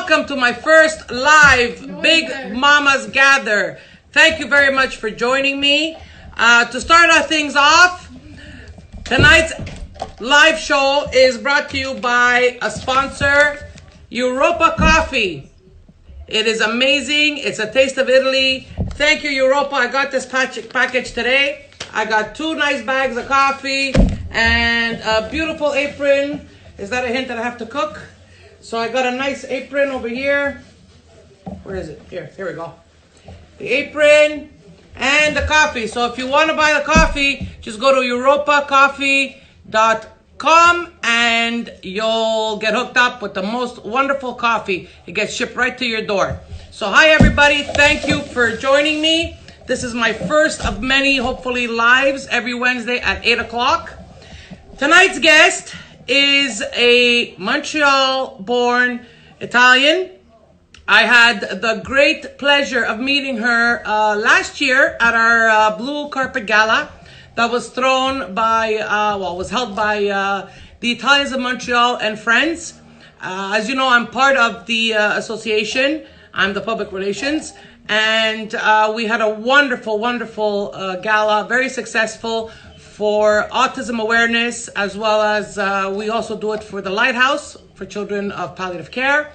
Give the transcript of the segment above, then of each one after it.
welcome to my first live Big Mamas Gather. Thank you very much for joining me. To start our things off, tonight's live show is brought to you by a sponsor, Europa Coffee. It is amazing. It's a taste of Italy. Thank you, Europa. I got this package today. I got 2 nice bags of coffee and a beautiful apron. Is that a hint that I have to cook? So I got a nice apron over here. Where is it? Here we go. The apron and the coffee. So if you want to buy the coffee, just go to europacoffee.com and you'll get hooked up with the most wonderful coffee. It gets shipped right to your door. So hi everybody, thank you for joining me. This is my first of many, hopefully, lives every Wednesday at 8 o'clock. Tonight's guest is a Montreal-born Italian. I had the great pleasure of meeting her last year at our Blue Carpet Gala that was thrown by, was held by the Italians of Montreal and Friends. As you know, I'm part of the association. I'm the public relations. And we had a wonderful, wonderful gala, very successful for autism awareness, as well as we also do it for the Lighthouse for children of palliative care.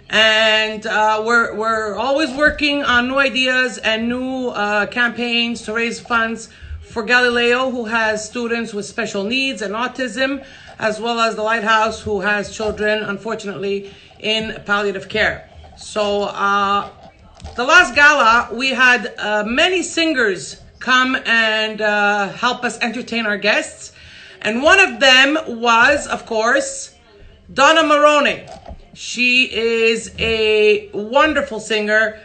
And we're always working on new ideas and new campaigns to raise funds for Galileo, who has students with special needs and autism, as well as the Lighthouse, who has children, unfortunately, in palliative care. So the last gala, we had many singers come and help us entertain our guests. And one of them was, of course, Donna Maroney. She is a wonderful singer,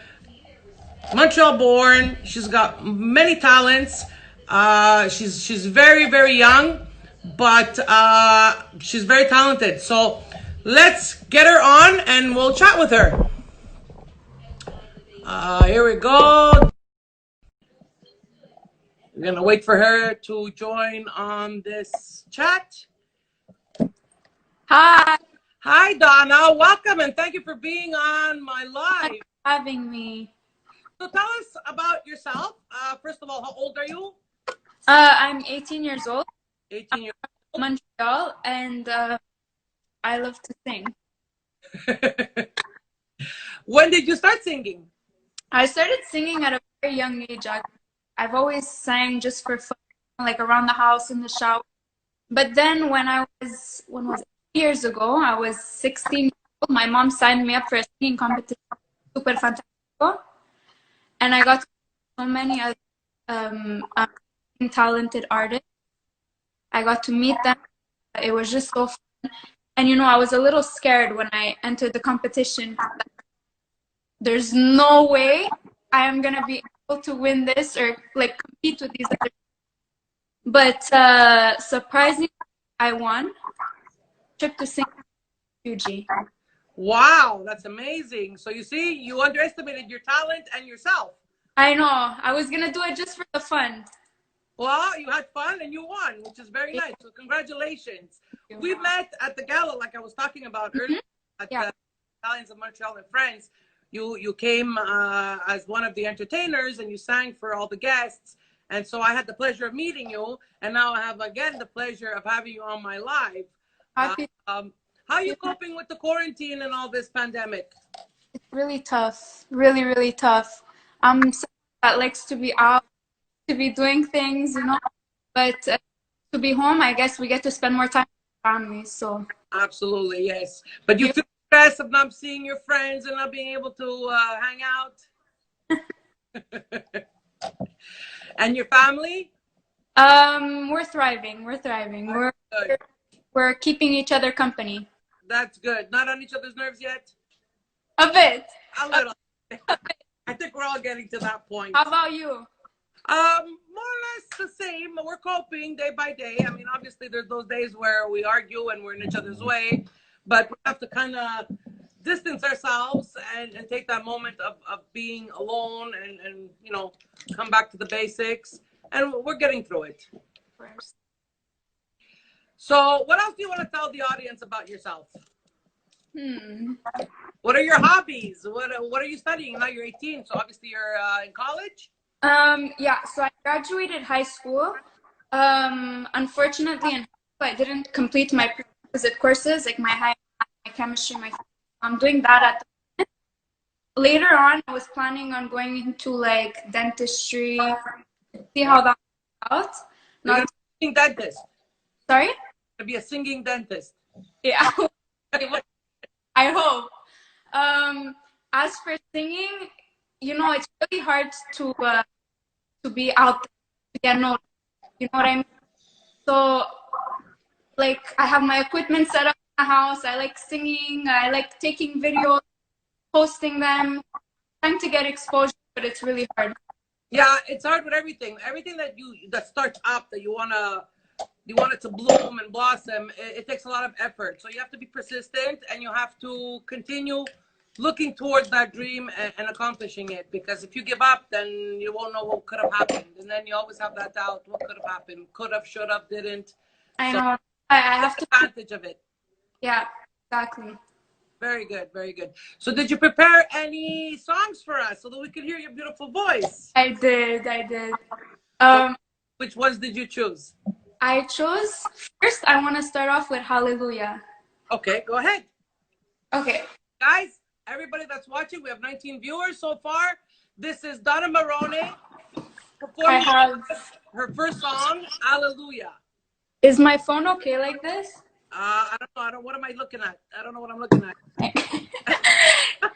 Montreal born. She's got many talents. She's very, very young, but she's very talented. So let's get her on and we'll chat with her. Here we go. We're gonna wait for her to join on this chat. Hi. Hi, Donna. Welcome and thank you for being on my live. Thanks for having me. So tell us about yourself. First of all, how old are you? I'm 18 years old. 18 years old. Montreal, and I love to sing. When did you start singing? I started singing at a very young age. I've always sang just for fun, like around the house in the shower. But then when was 8 years ago, I was 16 years old. My mom signed me up for a singing competition, Super Fantastico. And I got so many other talented artists. I got to meet them. It was just so fun. And you know, I was a little scared when I entered the competition. There's no way I am gonna be able to win this or like compete with these other. But surprisingly, I won. Trip to sing Fuji. Wow, that's amazing. So you see, you underestimated your talent and yourself. I know. I was gonna do it just for the fun. Well, you had fun and you won, which is very nice. So congratulations. We met at the gala, like I was talking about earlier, at the Italians of Montreal and Friends. You came as one of the entertainers and you sang for all the guests. And so I had the pleasure of meeting you. And now I have, again, the pleasure of having you on my live. How are you coping with the quarantine and all this pandemic? It's really tough. Really, really tough. I'm someone that likes to be out, to be doing things, you know. But to be home, I guess we get to spend more time with family. So absolutely, yes. But you feel stress of not seeing your friends and not being able to hang out? And your family? We're thriving. We're keeping each other company. That's good. Not on each other's nerves yet? A bit. A little. I think we're all getting to that point. How about you? More or less the same. We're coping day by day. I mean, obviously there's those days where we argue and we're in each other's way, but we have to kind of distance ourselves and take that moment of being alone and, you know, come back to the basics. And we're getting through it. So what else do you want to tell the audience about yourself? What are your hobbies? What are you studying? Now you're 18, so obviously you're in college. Yeah, so I graduated high school. Unfortunately, in high school, I didn't complete my prerequisite courses, like my chemistry, my. I'm doing that at later on. I was planning on going into like dentistry, see how that works out. You're gonna Not be a singing dentist. sorry. Gonna be a singing dentist. Yeah, I hope. As for singing, it's really hard to be out there, to get noticed. You know what I mean? So, like, I have my equipment set up in my house. I like singing. I like taking videos, posting them, trying to get exposure, but it's really hard. Yeah, it's hard with everything. Everything that starts up that you want it to bloom and blossom. It takes a lot of effort. So you have to be persistent and you have to continue looking towards that dream and accomplishing it. Because if you give up, then you won't know what could have happened, and then you always have that doubt: what could have happened? Could have, should have, didn't. I So know. I have take to. advantage of it. Yeah, exactly. Very good, very good. So did you prepare any songs for us so that we could hear your beautiful voice? I did. I did. So Um, which ones did you choose? I chose first. I want to start off with Hallelujah. Okay, go ahead. Okay. Guys, everybody that's watching, we have 19 viewers so far. This is Donna Maroney I performing have. her first song, Hallelujah. Is my phone okay like this? I don't know. What am I looking at? I don't know what I'm looking at.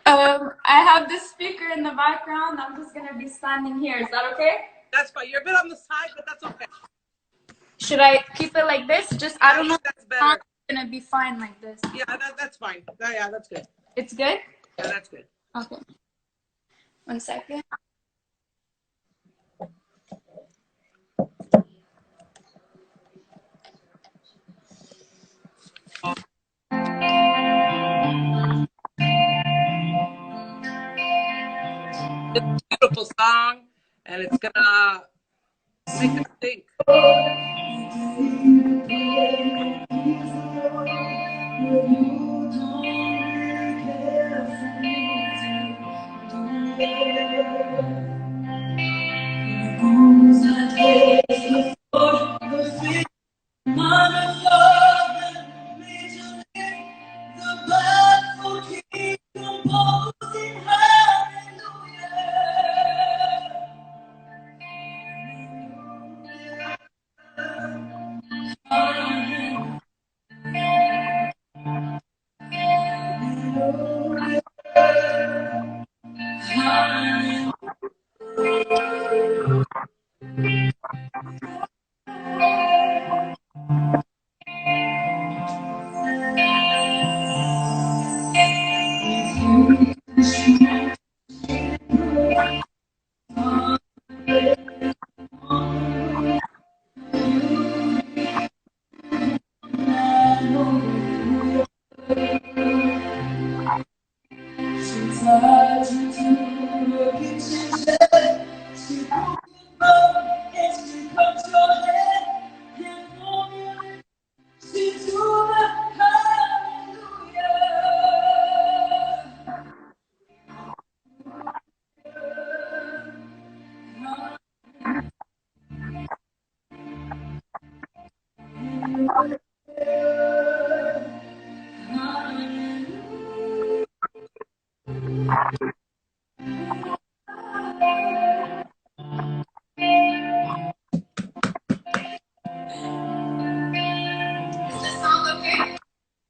I have this speaker in the background. I'm just gonna be standing here. Is that okay? That's fine. You're a bit on the side, but that's okay. Should I keep it like this? I don't know. That's better. It's gonna be fine like this. Yeah, that's fine. Yeah, that's good. It's good? Yeah, that's good. Okay. 1 second. It's a beautiful song, and it's gonna make us think.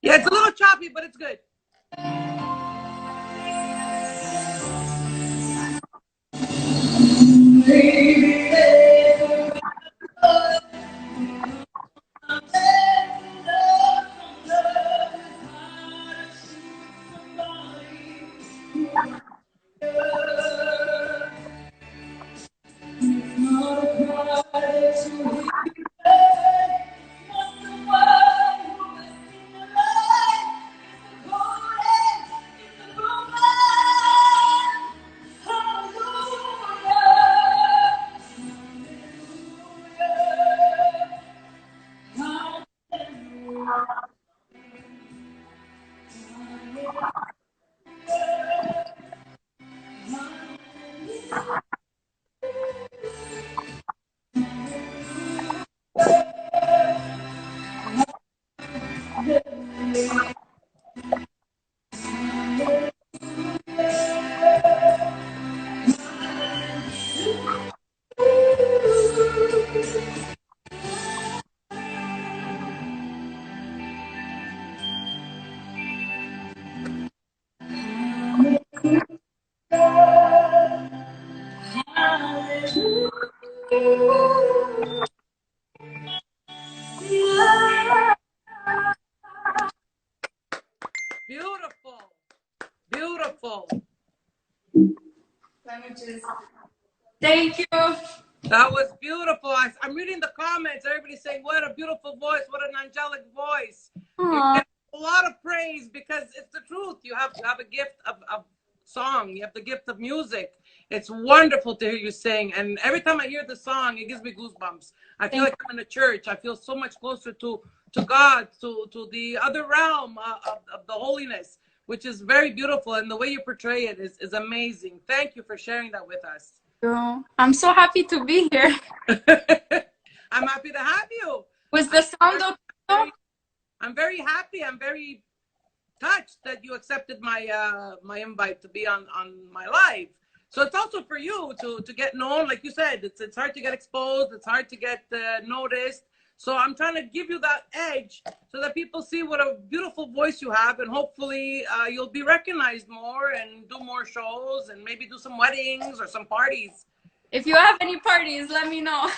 Yeah, it's a little choppy, but it's good. beautiful. Let me just. Thank you. That was beautiful. I'm reading the comments. Everybody's saying, what a beautiful voice. What an angelic voice. You're Aww. getting a lot of praise because it's the truth. You have a gift of song. You have the gift of music. It's wonderful to hear you sing. And every time I hear the song, it gives me goosebumps. I feel like I'm in a church. I feel so much closer to God, to the other realm of the holiness, which is very beautiful. And the way you portray it is amazing. Thank you for sharing that with us. I'm so happy to be here. I'm happy to have you. Was the sound okay? I'm very happy. I'm very touched that you accepted my my invite to be on my live. So it's also for you to get known. Like you said, it's hard to get exposed. It's hard to get noticed. So I'm trying to give you that edge so that people see what a beautiful voice you have, and hopefully you'll be recognized more and do more shows and maybe do some weddings or some parties. If you have any parties, let me know.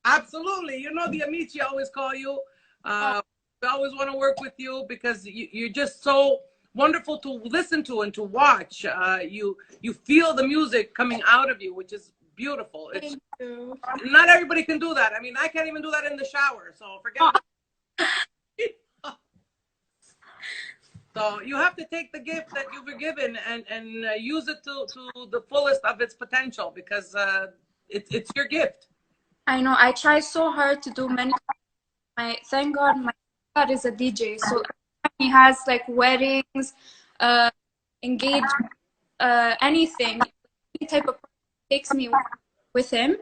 Absolutely. You know, the Amici always call you. We always want to work with you because you're just so wonderful to listen to and to watch. You feel the music coming out of you, which is beautiful. Thank you. Not everybody can do that. I mean, I can't even do that in the shower, so forget it. So you have to take the gift that you were given and use it to the fullest of its potential, because it's your gift. I know. I try so hard to do many. Thank God my dad is a DJ, so he has like weddings, engagement, anything, any type of takes me with him,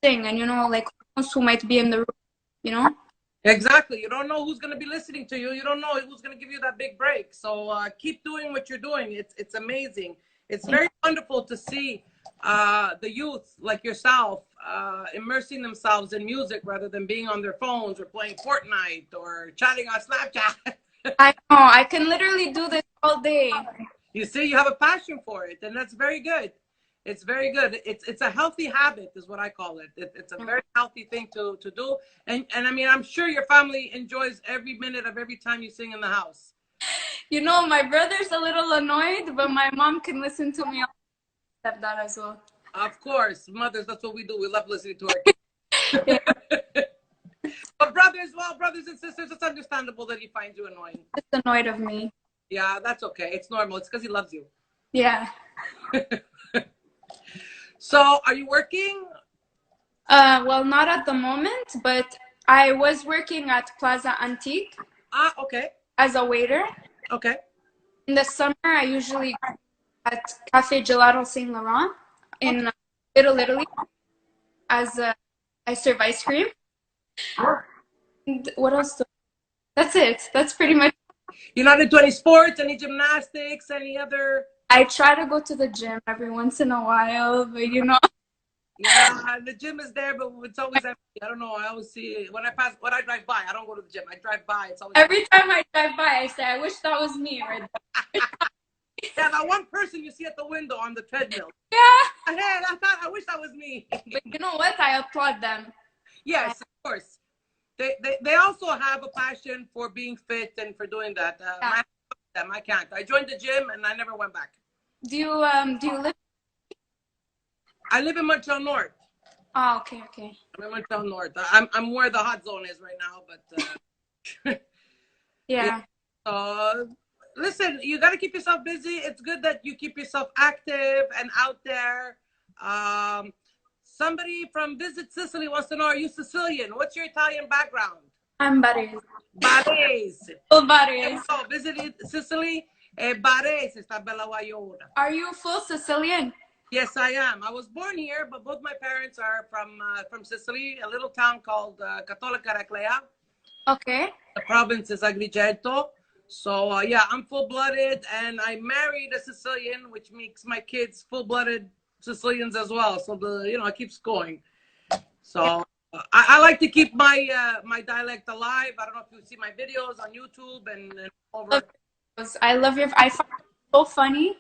sing, and like who might be in the room, Exactly. You don't know who's going to be listening to you. You don't know who's going to give you that big break. So keep doing what you're doing. It's amazing. It's very wonderful to see the youth like yourself immersing themselves in music rather than being on their phones or playing Fortnite or chatting on Snapchat. I know. I can literally do this all day. You see, you have a passion for it, and that's very good. It's very good. It's a healthy habit, is what I call it. It's a very healthy thing to do. And I mean, I'm sure your family enjoys every minute of every time you sing in the house. My brother's a little annoyed, but my mom can listen to me. That as well. Of course, mothers, that's what we do. We love listening to our kids. But brothers and sisters, it's understandable that he finds you annoying. Just annoyed of me. Yeah, that's okay. It's normal. It's because he loves you. Yeah. So, are you working? Well, not at the moment, but I was working at Plaza Antique. Okay. As a waiter. Okay. In the summer, I usually go at Cafe Gelato Saint Laurent in Little Italy. I serve ice cream. And what else? That's it. That's pretty much. You're not into any sports, any gymnastics, any other? I try to go to the gym every once in a while, but Yeah, the gym is there, but it's always empty. I don't know. I always see when I drive by. I don't go to the gym. I drive by. It's always every time I drive by, I say, I wish that was me right there. Yeah, that one person you see at the window on the treadmill. Yeah. Hey, I wish that was me. But you know what? I applaud them. Yes, of course. They also have a passion for being fit and for doing that. I can't. I joined the gym and I never went back. Do you live? I live in Montreal North. Oh, okay. I'm in Montreal North. I'm where the hot zone is right now, but yeah. Listen, you got to keep yourself busy. It's good that you keep yourself active and out there. Somebody from Visit Sicily wants to know, are you Sicilian? What's your Italian background? I'm Barese. Barese. Full Barese. So, visited Sicily? Barese, sta bella guaiona. Are you full Sicilian? Yes, I am. I was born here, but both my parents are from Sicily, a little town called Cattolica Erclea. Okay. The province is Agrigento. So, yeah, I'm full-blooded, and I married a Sicilian, which makes my kids full-blooded Sicilians as well. So, it keeps going. So, I like to keep my my dialect alive. I don't know if you see my videos on YouTube and over. I love I find it so funny.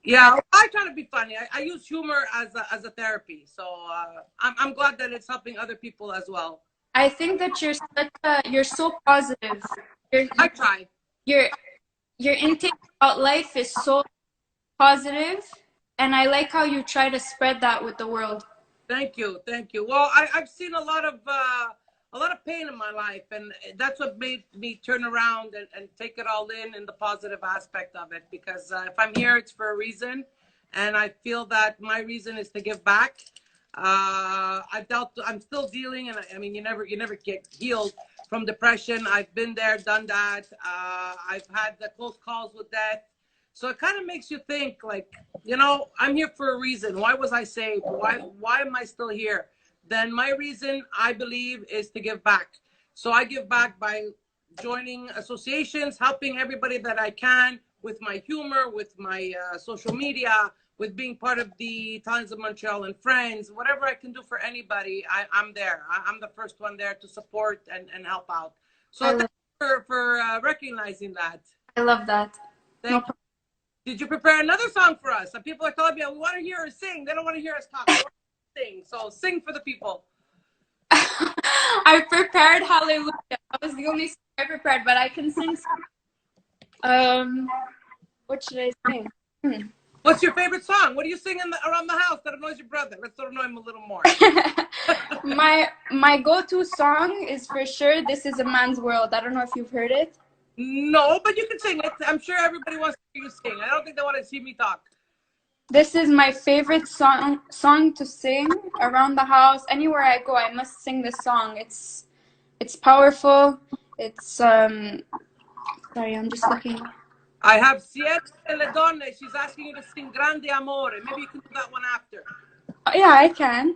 Yeah, I try to be funny. I use humor as a therapy. So, I'm glad that it's helping other people as well. I think that you're so positive. I try. Your intake of about life is so positive, and I like how you try to spread that with the world. Thank you, thank you. Well, I've seen a lot of pain in my life, and that's what made me turn around and take it all in the positive aspect of it. Because if I'm here, it's for a reason, and I feel that my reason is to give back. I'm still dealing, and I mean, you never get healed from depression. I've been there, done that. I've had the close calls with death. So it kind of makes you think, like, you know, I'm here for a reason. Why was I saved? Why am I still here? Then my reason, I believe, is to give back. So I give back by joining associations, helping everybody that I can with my humor, with my social media, with being part of the Times of Montreal and Friends. Whatever I can do for anybody, I'm there. I'm the first one there to support and help out. So thank you for recognizing that. I love that. Thank you. Did you prepare another song for us? Some people are telling me, we want to hear her sing. They don't want to hear us talk. They want to sing. So sing for the people. I prepared Hallelujah. That was the only song I prepared, but I can sing some. What should I sing? What's your favorite song? What do you sing around the house that annoys your brother? Let's sort of know him a little more. My go-to song is for sure This Is a Man's World. I don't know if you've heard it. No, but you can sing it. I'm sure everybody wants to hear you sing. I don't think they want to see me talk. This is my favorite song to sing around the house. Anywhere I go, I must sing this song. It's powerful. It's sorry, I'm just looking. I have Siete Le Donne. She's asking you to sing Grande Amore. Maybe you can do that one after. Oh, yeah, I can.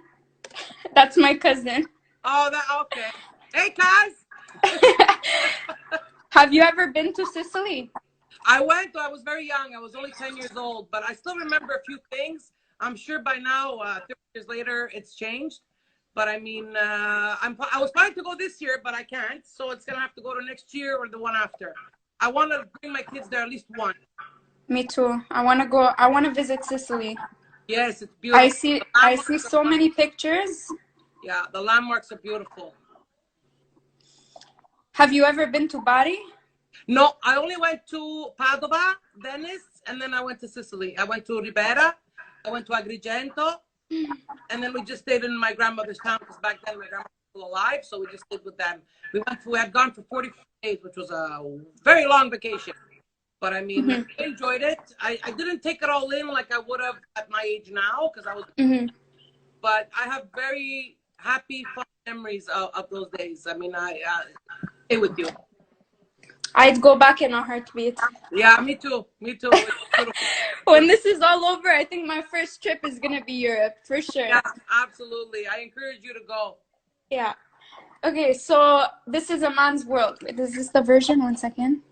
That's my cousin. Oh, okay. Hey, Kaz. Have you ever been to Sicily? I went. I was very young. I was only 10 years old, but I still remember a few things. I'm sure by now, 30 years later, it's changed. But I mean, I was planning to go this year, but I can't. So it's gonna have to go to next year or the one after. I want to bring my kids there at least once. Me too. I want to go. I want to visit Sicily. Yes, it's beautiful. I see so many pictures. Yeah, the landmarks are beautiful. Have you ever been to Bari? No, I only went to Padova, Venice, and then I went to Sicily. I went to Ribera, I went to Agrigento, and then we just stayed in my grandmother's town because back then my grandmother was still alive, so we just stayed with them. We had gone for 44 days, which was a very long vacation. But I mean, I enjoyed it. I didn't take it all in like I would have at my age now because I was, but I have very happy, fun memories of those days. I mean, I stay with you. I'd go back in a heartbeat. Yeah, me too. Me too. When this is all over, I think my first trip is gonna be Europe for sure. Yeah, absolutely. I encourage you to go. Yeah. Okay, so This Is a Man's World. Wait, is this the version? 1 second.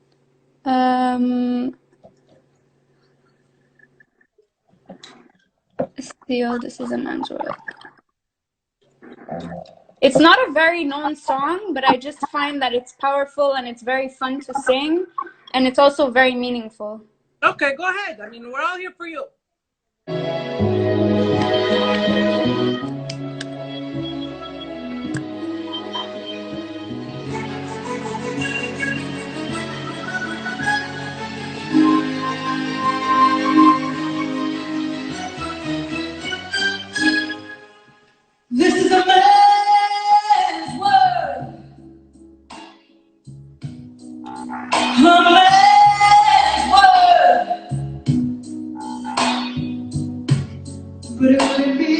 Still, This Is a Man's World. It's not a very known song, but I just find that it's powerful and it's very fun to sing, and it's also very meaningful. Okay, go ahead. I mean, we're all here for you. This is a man's world, a man's world, but it would be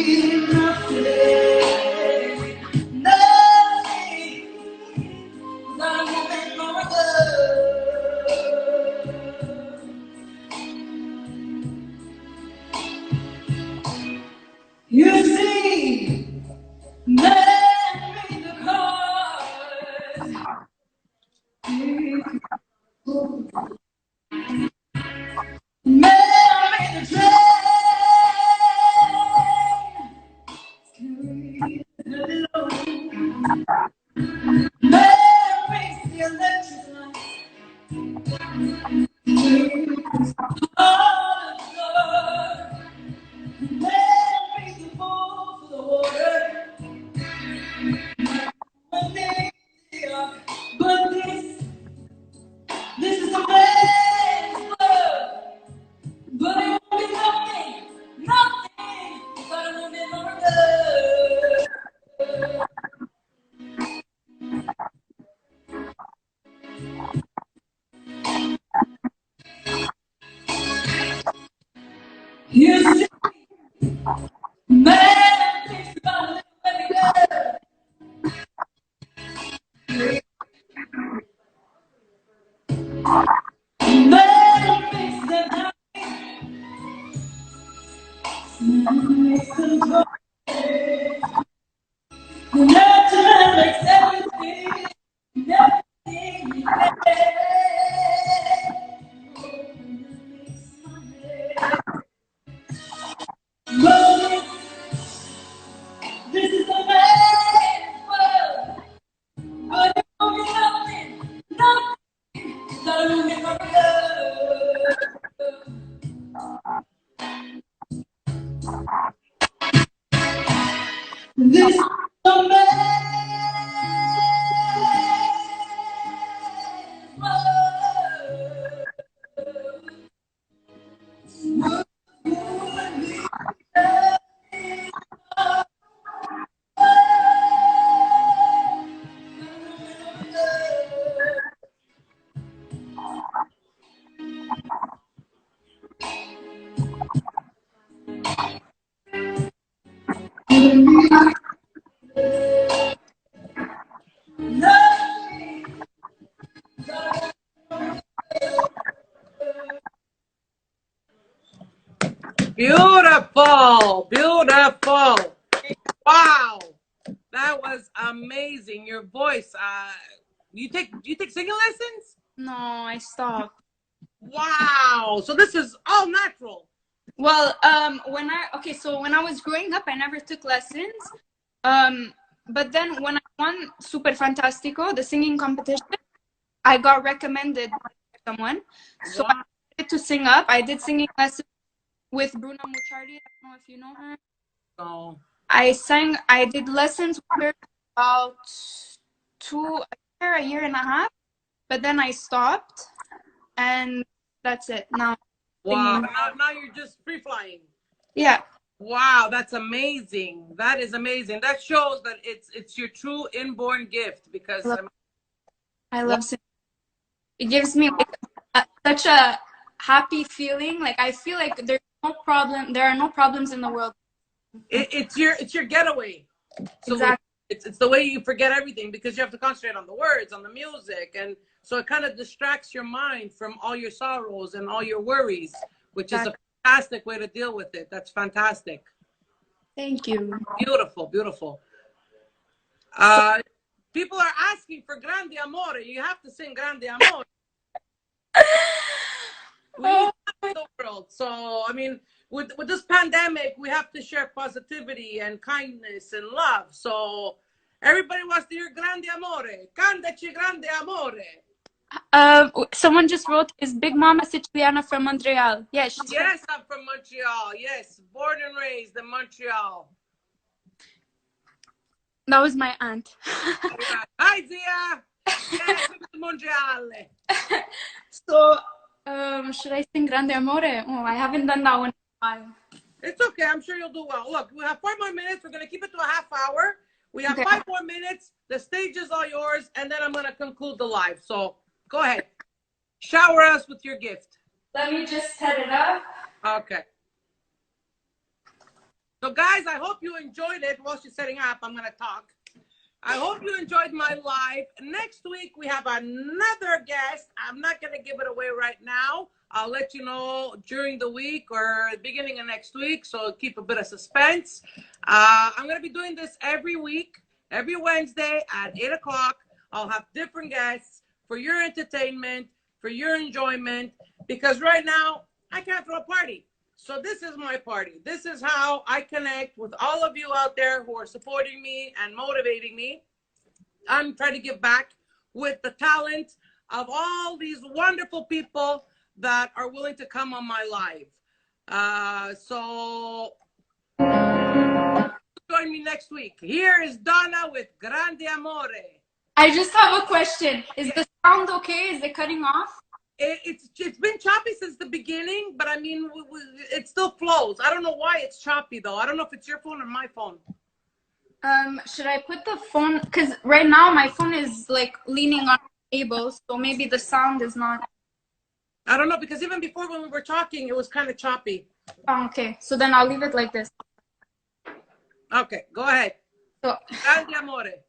nothing, nothing without a woman or a girl. You see, man made the cars, man made the train, carry the load, man brings the electric light, all the dark, man brings the boat for the water. But this is a man's world. Beautiful, beautiful. Wow, that was amazing. Your voice. You take singing lessons? No, I stopped. Wow. So this is all natural. Well, so when I was growing up, I never took lessons. But then when I won Super Fantastico, the singing competition, I got recommended by someone. So Wow. I started to sing up. I did singing lessons with Bruna Mucciardi. I don't know if you know her. So, I did lessons with her about a year and a half, but then I stopped, and that's it. Now wow. singing. Now you're just free flying. Yeah, Wow, that's amazing. That is amazing. That shows that it's your true inborn gift because I love singing. It gives me like such a happy feeling. Like I feel like there are no problems in the world. it's your getaway. So Exactly. it's the way you forget everything because you have to concentrate on the words, on the music, and so it kind of distracts your mind from all your sorrows and all your worries, which is a fantastic way to deal with it. That's fantastic. Thank you. Beautiful, beautiful. People are asking for Grande Amore. You have to sing Grande Amore. We need the world. So, I mean, with this pandemic, we have to share positivity and kindness and love. So, everybody wants to hear Grande Amore. Cantaci Grande Amore. Someone just wrote, "Is Big Mama Siciliana from Montreal?" Yes. Yes, I'm from Montreal. Yes, born and raised in Montreal. That was my aunt. Hi, Zia. Yes, from Montreal. So, should I sing Grande Amore? Oh, I haven't done that one in a while. It's okay. I'm sure you'll do well. Look, we have 4 more minutes. We're going to keep it to a half hour. We have 5 more minutes. The stage is all yours, and then I'm going to conclude the live. So go ahead. Shower us with your gift. Let me just set it up. Okay. So, guys, I hope you enjoyed it. While she's setting up, I'm going to talk. I hope you enjoyed my live. Next week, we have another guest. I'm not going to give it away right now. I'll let you know during the week or the beginning of next week, so keep a bit of suspense. I'm going to be doing this every week, every Wednesday at 8 o'clock. I'll have different guests for your entertainment, for your enjoyment, because right now, I can't throw a party. So this is my party. This is how I connect with all of you out there who are supporting me and motivating me. I'm trying to give back with the talent of all these wonderful people that are willing to come on my live. So join me next week. Here is Donna with Grande Amore. I just have a question. Is the sound okay? Is it cutting off? It's been choppy since the beginning, but I mean, it still flows. I don't know why it's choppy though. I don't know if it's your phone or my phone. Should I put the phone? Because right now my phone is like leaning on the table, so maybe the sound is not. I don't know, because even before when we were talking, it was kind of choppy. Oh, okay. So then I'll leave it like this. Okay, go ahead. So, Grande Amore.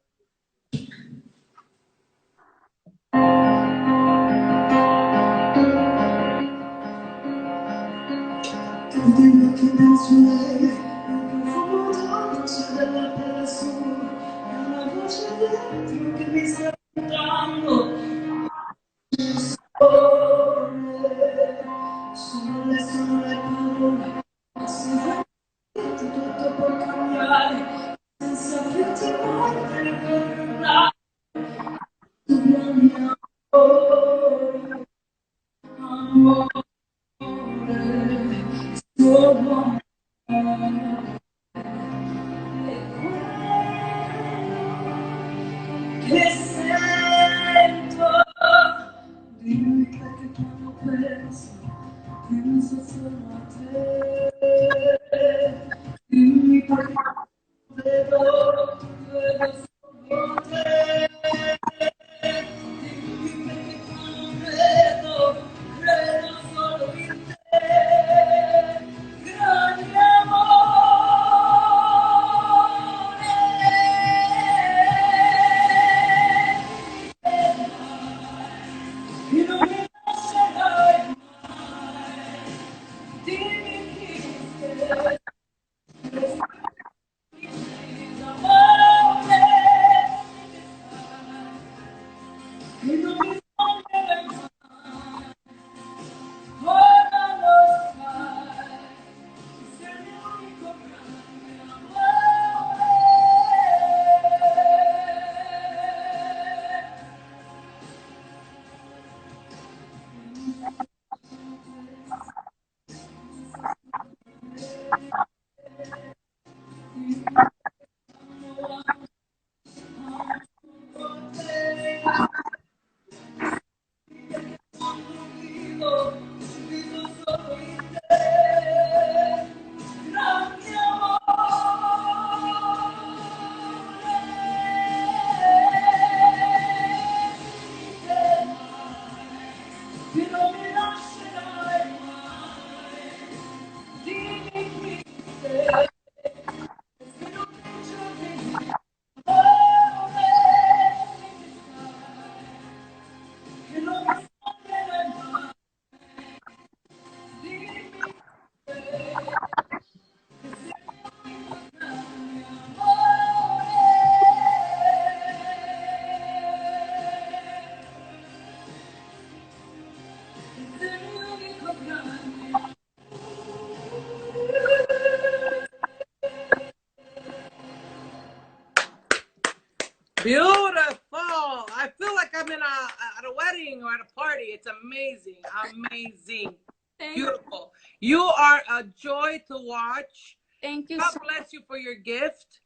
wedding or at a party. It's amazing. Amazing. Thank you. Beautiful. You are a joy to watch. Thank you God so bless you for your gift.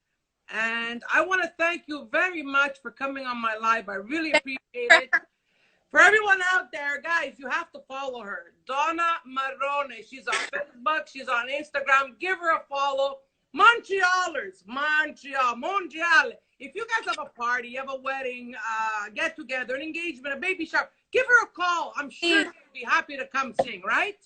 And I want to thank you very much for coming on my live. I really appreciate it. For everyone out there, guys, you have to follow her. Donna Marrone. She's on Facebook. She's on Instagram. Give her a follow. Montrealers. Montreal. If you guys have a party, you have a wedding, get together, an engagement, a baby shower, give her a call. I'm sure she'll be happy to come sing, right?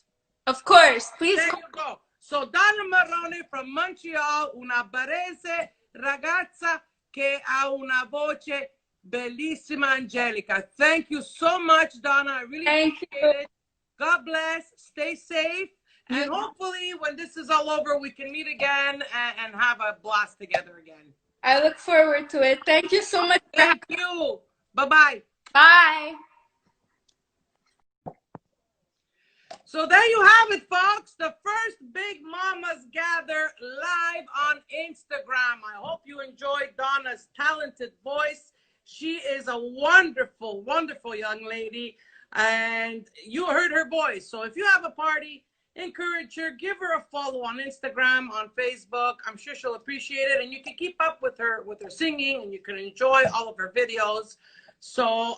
Of course. Please There call. you go. So Donna Marrone from Montreal, una barese ragazza che ha una voce bellissima, angelica. Thank you so much, Donna. I really Thank you. appreciate it. God bless. Stay safe. And hopefully when this is all over, we can meet again and have a blast together again. I look forward to it. Thank you so much. Thank you. Bye-bye. Bye. So there you have it, folks. The first Big Mamas Gather live on Instagram. I hope you enjoyed Donna's talented voice. She is a wonderful, wonderful young lady. And you heard her voice. So if you have a party, encourage her. Give her a follow on Instagram, on Facebook. I'm sure she'll appreciate it. And you can keep up with her singing, and you can enjoy all of her videos. So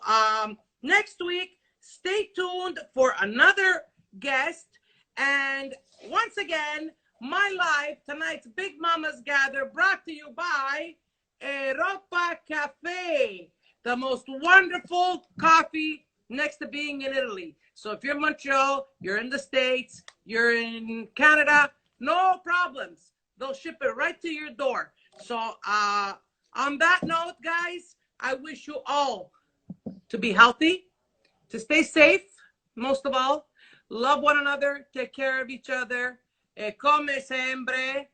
next week, stay tuned for another guest. And once again, my live, tonight's Big Mamas Gather, brought to you by Europa Cafe, the most wonderful coffee next to being in Italy. So if you're in Montreal, you're in the States, you're in Canada, no problems. They'll ship it right to your door. So on that note, guys, I wish you all to be healthy, to stay safe, most of all. Love one another, take care of each other. E come sempre,